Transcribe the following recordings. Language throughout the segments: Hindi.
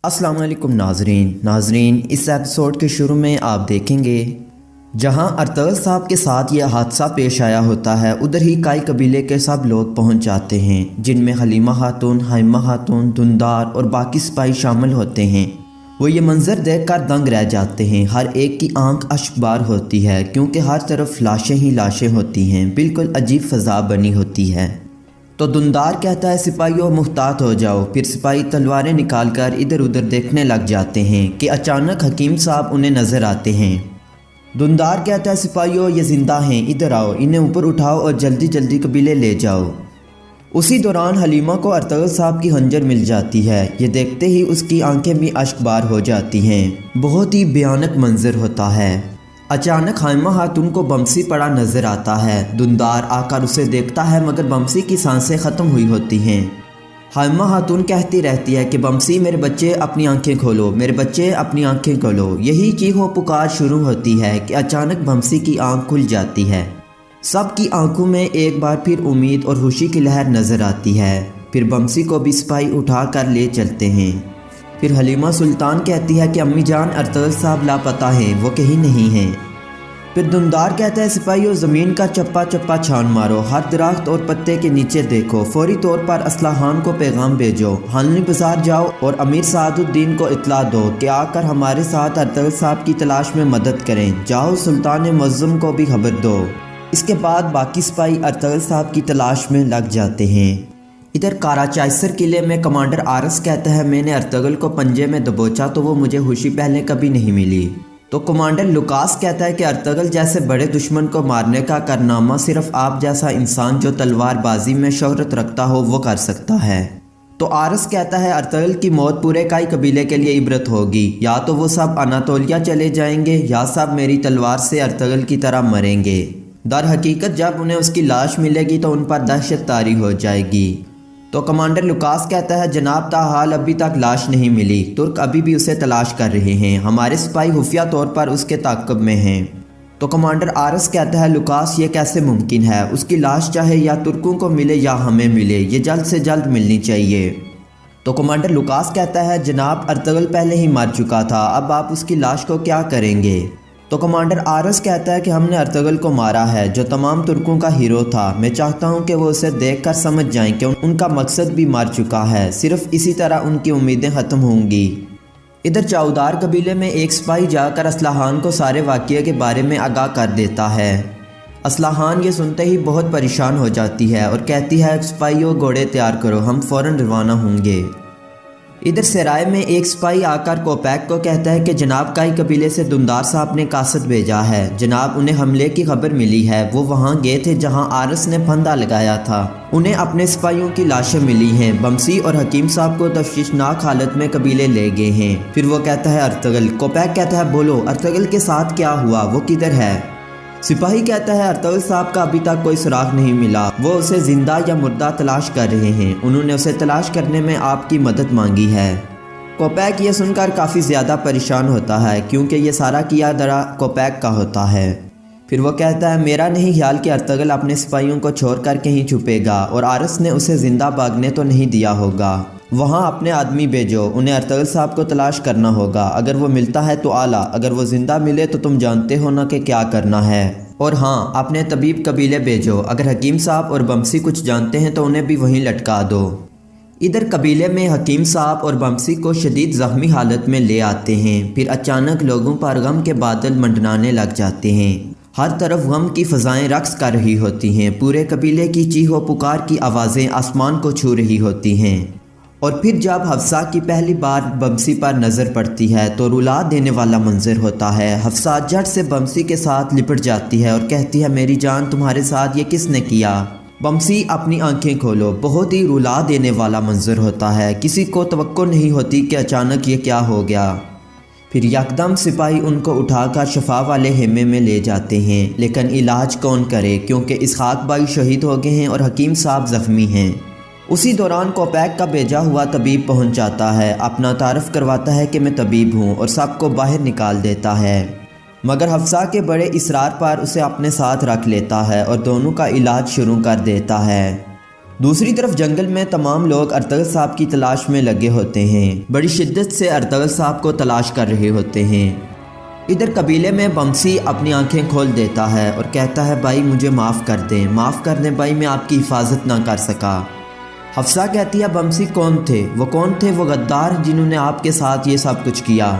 अस्सलाम वालेकुम नाजरीन इस एपिसोड के शुरू में आप देखेंगे जहां अर्तगल साहब के साथ यह हादसा पेश आया होता है, उधर ही काई कबीले के सब लोग पहुंच जाते हैं, जिनमें हलीमा खातून, हाइमा खातून, दुंदार और बाकी सिपाही शामिल होते हैं। वो ये मंजर देखकर दंग रह जाते हैं। हर एक की आंख अश्कबार होती है क्योंकि हर तरफ लाशें ही लाशें होती हैं। बिल्कुल अजीब फ़ज़ा बनी होती है। तो दुंदार कहता है, सिपाहियों मुहतात हो जाओ। फिर सिपाही तलवारें निकालकर इधर उधर देखने लग जाते हैं कि अचानक हकीम साहब उन्हें नज़र आते हैं। दुंदार कहता है, सिपाहियों ये ज़िंदा हैं, इधर आओ, इन्हें ऊपर उठाओ और जल्दी जल्दी कबीले ले जाओ। उसी दौरान हलीमा को अर्तगल साहब की खंजर मिल जाती है। ये देखते ही उसकी आंखें भी अश्कबार हो जाती हैं। बहुत ही भयानक मंजर होता है। अचानक हाइमा खातून को बमसी पड़ा नजर आता है। दुंदार आकर उसे देखता है मगर बमसी की सांसें ख़त्म हुई होती हैं। हाइमा खातून कहती रहती है कि बमसी मेरे बच्चे अपनी आंखें खोलो, मेरे बच्चे अपनी आंखें खोलो। यही चीखो पुकार शुरू होती है कि अचानक बमसी की आंख खुल जाती है। सबकी आंखों में एक बार फिर उम्मीद और खुशी की लहर नज़र आती है। फिर बमसी को भी सिपाही उठा कर ले चलते हैं। फिर हलीमा सुल्तान कहती है कि अम्मी जान, अर्तगल साहब लापता हैं, वो कहीं नहीं हैं। फिर दुंदार कहता है, सिपाहियों ज़मीन का चप्पा चप्पा छान मारो, हर दरख्त और पत्ते के नीचे देखो, फौरी तौर पर असला खान को पैगाम भेजो, हालनी बाजार जाओ और अमीर सादुद्दीन को इतला दो कि आकर हमारे साथ अर्तगल साहब की तलाश में मदद करें। जाओ सुल्तान मुअज़्ज़म को भी खबर दो। इसके बाद बाकी सिपाही अर्तगल साहब की तलाश में लग जाते हैं। इधर काराचाइसर किले में कमांडर आरस कहता है, मैंने अर्तगल को पंजे में दबोचा तो वो मुझे खुशी पहले कभी नहीं मिली। तो कमांडर लुकास कहता है कि अर्तगल जैसे बड़े दुश्मन को मारने का कारनामा सिर्फ आप जैसा इंसान जो तलवारबाजी में शोहरत रखता हो वो कर सकता है। तो आरस कहता है, अर्तगल की मौत पूरे काई कबीले के लिए इबरत होगी। या तो वो सब अनातोलिया चले जाएंगे या सब मेरी तलवार से अर्तगल की तरह मरेंगे। दर हकीकत जब उन्हें उसकी लाश मिलेगी तो उन पर दहशत तारी हो जाएगी। तो कमांडर लुकास कहता है, जनाब ताहाल अभी तक लाश नहीं मिली, तुर्क अभी भी उसे तलाश कर रहे हैं, हमारे सिपाही खुफिया तौर पर उसके ताक़ब में हैं। तो कमांडर आरस कहता है, लुकास ये कैसे मुमकिन है, उसकी लाश चाहे या तुर्कों को मिले या हमें मिले, ये जल्द से जल्द मिलनी चाहिए। तो कमांडर लुकास कहता है, जनाब अर्तगल पहले ही मर चुका था, अब आप उसकी लाश को क्या करेंगे। तो कमांडर आरस कहता है कि हमने अर्तगल को मारा है, जो तमाम तुर्कों का हीरो था। मैं चाहता हूं कि वो उसे देखकर समझ जाएं कि उनका मकसद भी मर चुका है, सिर्फ इसी तरह उनकी उम्मीदें ख़त्म होंगी। इधर चौदार कबीले में एक सिपाही जाकर असला खान को सारे वाक़ये के बारे में आगाह कर देता है। असला खान ये सुनते ही बहुत परेशान हो जाती है और कहती है, सिपाहियों घोड़े तैयार करो, हम फ़ौरन रवाना होंगे। इधर सराय में एक सिपाही आकर कोपैक को कहता है कि जनाब काई कबीले से दुंदार साहब ने कासत भेजा है। जनाब उन्हें हमले की खबर मिली है, वो वहां गए थे जहां आरस ने फंदा लगाया था। उन्हें अपने सिपाहियों की लाशें मिली हैं। बमसी और हकीम साहब को तफ्तीशनाक हालत में कबीले ले गए हैं। फिर वो कहता है, अर्तगल। कोपैक कहता है, बोलो अर्तगल के साथ क्या हुआ, वो किधर है। सिपाही कहता है, अर्तगल साहब का अभी तक कोई सुराग नहीं मिला, वो उसे जिंदा या मुर्दा तलाश कर रहे हैं। उन्होंने उसे तलाश करने में आपकी मदद मांगी है। कोपैक ये सुनकर काफ़ी ज़्यादा परेशान होता है क्योंकि ये सारा किया दरा कोपैक का होता है। फिर वो कहता है, मेरा नहीं ख्याल कि अर्तगल अपने सिपाहियों को छोड़कर कहीं छुपेगा और आरस ने उसे ज़िंदा भागने तो नहीं दिया होगा। वहाँ अपने आदमी भेजो, उन्हें अर्तगल साहब को तलाश करना होगा। अगर वो मिलता है तो आला, अगर वो ज़िंदा मिले तो तुम जानते हो ना कि क्या करना है। और हाँ, अपने तबीब कबीले भेजो, अगर हकीम साहब और बमसी कुछ जानते हैं तो उन्हें भी वहीं लटका दो। इधर कबीले में हकीम साहब और बमसी को शदीद ज़ख्मी हालत में ले आते हैं। फिर अचानक लोगों पर गम के बादल मंडराने लग जाते हैं। हर तरफ गम की फ़ज़ाएँ रक्स कर रही होती हैं। पूरे कबीले की चीखो पुकार की आवाज़ें आसमान को छू रही होती हैं। और फिर जब हफ्सा की पहली बार बमसी पर नज़र पड़ती है तो रुला देने वाला मंजर होता है। हफ्सा झट से बमसी के साथ लिपट जाती है और कहती है, मेरी जान, तुम्हारे साथ ये किसने किया। बमसी अपनी आंखें खोलो। बहुत ही रुला देने वाला मंजर होता है। किसी को तवक्को नहीं होती कि अचानक ये क्या हो गया। फिर यकदम सिपाही उनको उठाकर शफा वाले हेमे में ले जाते हैं, लेकिन इलाज कौन करे क्योंकि इसहाक भाई शहीद हो गए हैं और हकीम साहब ज़ख्मी हैं। उसी दौरान कोपैक का भेजा हुआ तबीब पहुंच जाता है, अपना तारफ़ करवाता है कि मैं तबीब हूं और सबको बाहर निकाल देता है। मगर हफ्सा के बड़े इसरार पर उसे अपने साथ रख लेता है और दोनों का इलाज शुरू कर देता है। दूसरी तरफ जंगल में तमाम लोग अर्तगल साहब की तलाश में लगे होते हैं, बड़ी शिद्दत से अर्तगल साहब को तलाश कर रहे होते हैं। इधर कबीले में बमसी अपनी आंखें खोल देता है और कहता है भाई मुझे माफ़ कर दें भाई, मैं आपकी हिफाजत ना कर सका। हफ्सा कहती है बमसी कौन थे? वो गद्दार जिन्होंने आपके साथ ये सब कुछ किया।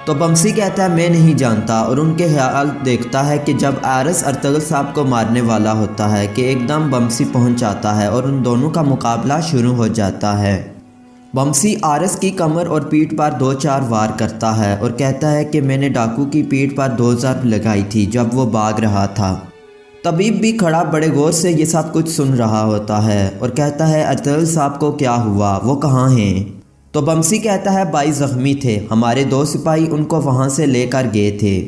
तो बमसी कहता है मैं नहीं जानता, और उनके ख्याल देखता है कि जब आरस अर्तगल साहब को मारने वाला होता है कि एकदम बमसी पहुंच जाता है और उन दोनों का मुकाबला शुरू हो जाता है। बमसी आरस की कमर और पीठ पर 2-4 वार करता है और कहता है कि मैंने डाकू की पीठ पर 2 ज़रब लगाई थी जब वो भाग रहा था। तबीब भी खड़ा बड़े गौर से ये सब कुछ सुन रहा होता है और कहता है अर्तगल साहब को क्या हुआ, वो कहाँ हैं? तो बमसी कहता है भाई ज़ख्मी थे, हमारे 2 सिपाही उनको वहाँ से लेकर गए थे।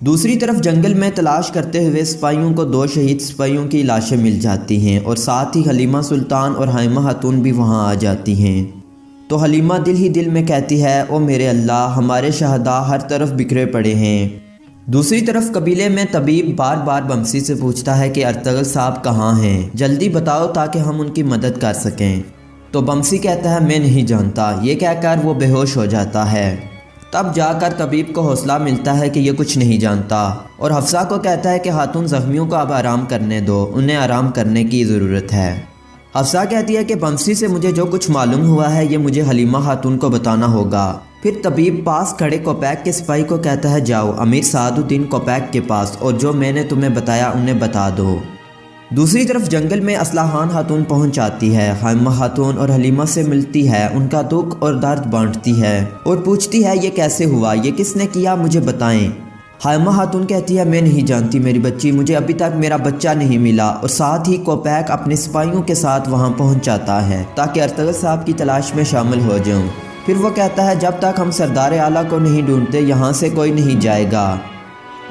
दूसरी तरफ जंगल में तलाश करते हुए सिपाहियों को 2 शहीद सिपाहियों की लाशें मिल जाती हैं और साथ ही हलीमा सुल्तान और हाइमा खातून भी वहाँ आ जाती हैं। तो हलीमा दिल ही दिल में कहती है ओ मेरे अल्लाह, हमारे शहदा हर तरफ बिखरे पड़े हैं। दूसरी तरफ कबीले में तबीब बार बार बमसी से पूछता है कि अर्तगल साहब कहाँ हैं, जल्दी बताओ ताकि हम उनकी मदद कर सकें। तो बमसी कहता है मैं नहीं जानता। ये कहकर वो बेहोश हो जाता है। तब जाकर तबीब को हौसला मिलता है कि ये कुछ नहीं जानता और हफ्सा को कहता है कि खातून ज़ख्मियों को अब आराम करने दो, उन्हें आराम करने की ज़रूरत है। हफ्सा कहती है कि बमसी से मुझे जो कुछ मालूम हुआ है ये मुझे हलीमा खातून को बताना होगा। फिर तबीब पास खड़े कोपैक के सिपाही को कहता है जाओ अमीर सादुद्दीन कोपैक के पास और जो मैंने तुम्हें बताया उन्हें बता दो। दूसरी तरफ जंगल में असलाहान खातून पहुंच आती है। हाइमा खातून और हलीमा से मिलती है, उनका दुख और दर्द बांटती है और पूछती है ये कैसे हुआ, ये किसने किया, मुझे बताएं। हाइमा खातून कहती है मैं नहीं जानती मेरी बच्ची, मुझे अभी तक मेरा बच्चा नहीं मिला। और साथ ही कोपैक अपने सिपाहियों के साथ वहां पहुंच जाता है ताकि अर्तगल साहब की तलाश में शामिल हो जाऊं। फिर वो कहता है जब तक हम सरदार आला को नहीं ढूंढते यहाँ से कोई नहीं जाएगा।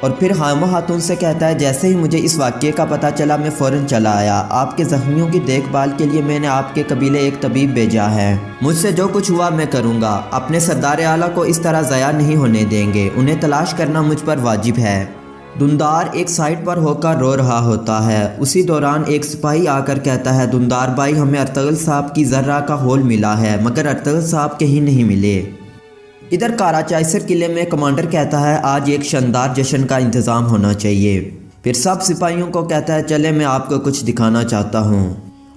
और फिर हाइमा खातून से कहता है जैसे ही मुझे इस वाक़ये का पता चला मैं फ़ौरन चला आया। आपके ज़ख्मियों की देखभाल के लिए मैंने आपके कबीले एक तबीब भेजा है। मुझसे जो कुछ हुआ मैं करूँगा। अपने सरदार आला को इस तरह ज़ाया नहीं होने देंगे, उन्हें तलाश करना मुझ पर वाजिब है। दुंदार एक साइड पर होकर रो रहा होता है। उसी दौरान एक सिपाही आकर कहता है दुंदार भाई हमें अर्तगल साहब की ज़र्रा का होल मिला है मगर अर्तगल साहब कहीं नहीं मिले। इधर काराचाइसर किले में कमांडर कहता है आज एक शानदार जश्न का इंतज़ाम होना चाहिए। फिर सब सिपाहियों को कहता है चले मैं आपको कुछ दिखाना चाहता हूँ।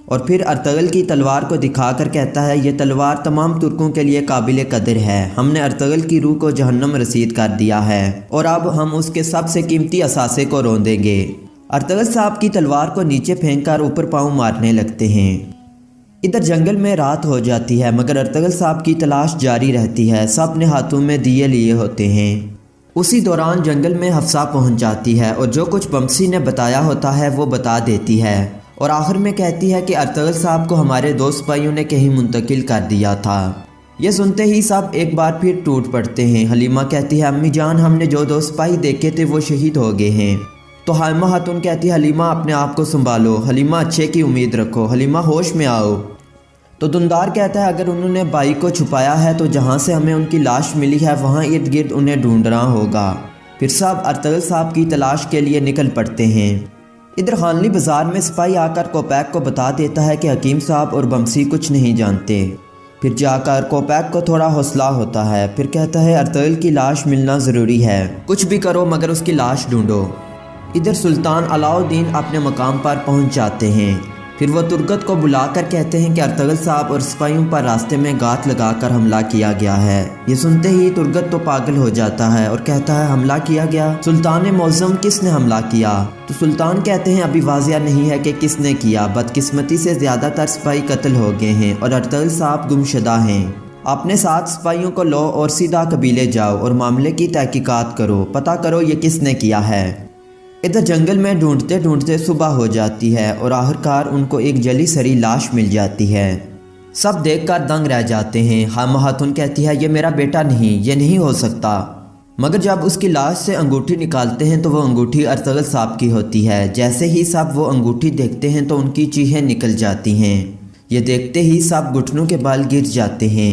और फिर अर्तगल की तलवार को दिखाकर कहता है ये तलवार तमाम तुर्कों के लिए काबिल कदर है। हमने अर्तगल की रूह को जहन्नम रसीद कर दिया है और अब हम उसके सबसे कीमती असासे को रौंदेंगे। अर्तगल साहब की तलवार को नीचे फेंक कर ऊपर पाँव मारने लगते हैं। इधर जंगल में रात हो जाती है मगर अर्तगल साहब की तलाश जारी रहती है। सब ने हाथों में दिए लिए होते हैं। उसी दौरान जंगल में हफ्सा पहुंच जाती है और जो कुछ बमसी ने बताया होता है वो बता देती है और आखिर में कहती है कि अर्तगल साहब को हमारे 2 सिपाहियों ने कहीं मुंतकिल कर दिया था। ये सुनते ही सब एक बार फिर टूट पड़ते हैं। हलीमा कहती है अम्मी जान हमने जो 2 सिपाही देखे थे वो शहीद हो गए हैं। तो हाइमा खातून कहती है हलीमा अपने आप को संभालो, हलीमा अच्छे की उम्मीद रखो, हलीमा होश में आओ। तो दुंदार कहता है अगर उन्होंने भाई को छुपाया है तो जहाँ से हमें उनकी लाश मिली है वहाँ इर्द गिर्द उन्हें ढूंढना होगा। फिर सब अर्तगल साहब की तलाश के लिए निकल पड़ते हैं। इधर खानली बाज़ार में सिपाही आकर कोपैक को बता देता है कि हकीम साहब और बमसी कुछ नहीं जानते। फिर जाकर कोपैक को थोड़ा हौसला होता है। फिर कहता है अर्तगल की लाश मिलना ज़रूरी है, कुछ भी करो मगर उसकी लाश ढूंढो। इधर सुल्तान अलाउद्दीन अपने मकाम पर पहुंच जाते हैं। फिर वो तुर्गत को बुलाकर कहते हैं कि अर्तगल साहब और सिपाहियों पर रास्ते में गात लगाकर हमला किया गया है। ये सुनते ही तुर्गत तो पागल हो जाता है और कहता है हमला किया गया, सुल्तान मौज़म किसने हमला किया? तो सुल्तान कहते हैं अभी वाज़िया नहीं है कि किसने किया, बदकिस्मती से ज़्यादातर सिपाही कत्ल हो गए हैं और अर्तगल साहब गुमशुदा हैं। अपने 7 सिपाहियों को लो और सीधा कबीले जाओ और मामले की तहकीकात करो, पता करो ये किसने किया है। इधर जंगल में ढूंढते ढूंढते सुबह हो जाती है और आखिरकार उनको एक जली सड़ी लाश मिल जाती है। सब देखकर दंग रह जाते हैं। हाइमा खातून कहती है ये मेरा बेटा नहीं, ये नहीं हो सकता। मगर जब उसकी लाश से अंगूठी निकालते हैं तो वो अंगूठी अर्तगल साहब की होती है। जैसे ही सब वो अंगूठी देखते हैं तो उनकी चीखें निकल जाती हैं। ये देखते ही सब घुटनों के बाल गिर जाते हैं।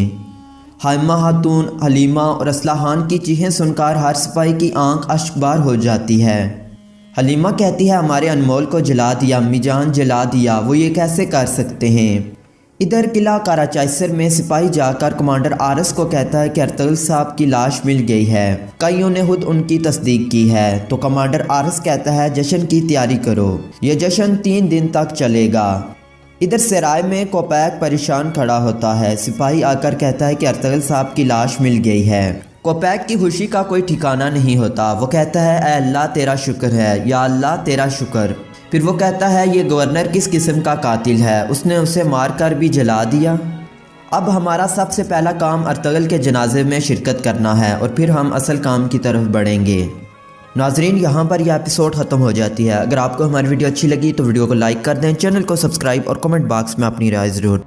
हाइमा खातून, हलीमा और असलाहान की चीखें सुनकर हर सिपाही की आंख अश्कबार हो जाती है। हलीमा कहती है हमारे अनमोल को जला दिया, अम्मी जान जला दिया, वो ये कैसे कर सकते हैं। इधर किला कराचाइसर में सिपाही जाकर कमांडर आरस को कहता है कि अर्तुगरुल साहब की लाश मिल गई है। कईयों ने खुद उनकी तस्दीक की है। तो कमांडर आरस कहता है जश्न की तैयारी करो, यह जश्न 3 दिन तक चलेगा। इधर सराय में कोपैक परेशान खड़ा होता है। सिपाही आकर कहता है कि अर्तुगरुल साहब की लाश मिल गई है। कोपैक की खुशी का कोई ठिकाना नहीं होता। वो कहता है ऐ अल्लाह तेरा शुक्र है, या अल्लाह तेरा शुक्र। फिर वो कहता है ये गवर्नर किस किस्म का कातिल है, उसने उसे मार कर भी जला दिया। अब हमारा सबसे पहला काम अर्तुगरुल के जनाजे में शिरकत करना है और फिर हम असल काम की तरफ बढ़ेंगे। नाजरीन, यहाँ पर यह एपिसोड ख़त्म हो जाती है। अगर आपको हमारी वीडियो अच्छी लगी तो वीडियो को लाइक कर दें, चैनल को सब्सक्राइब और कमेंट बॉक्स में अपनी राय ज़रूर